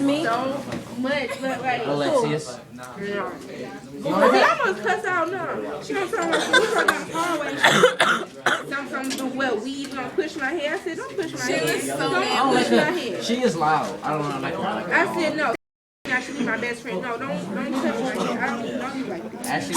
Me? so much, but like, Alexius. no. She almost cussed out now. She don't tell me she was on the hallway. Some well, weed gonna push my hair. I said, don't push my hair. Don't push my hair. She is loud. I don't know like her. I said no. Now she be my best friend. No, don't touch my hair. I don't even know you like that. Actually.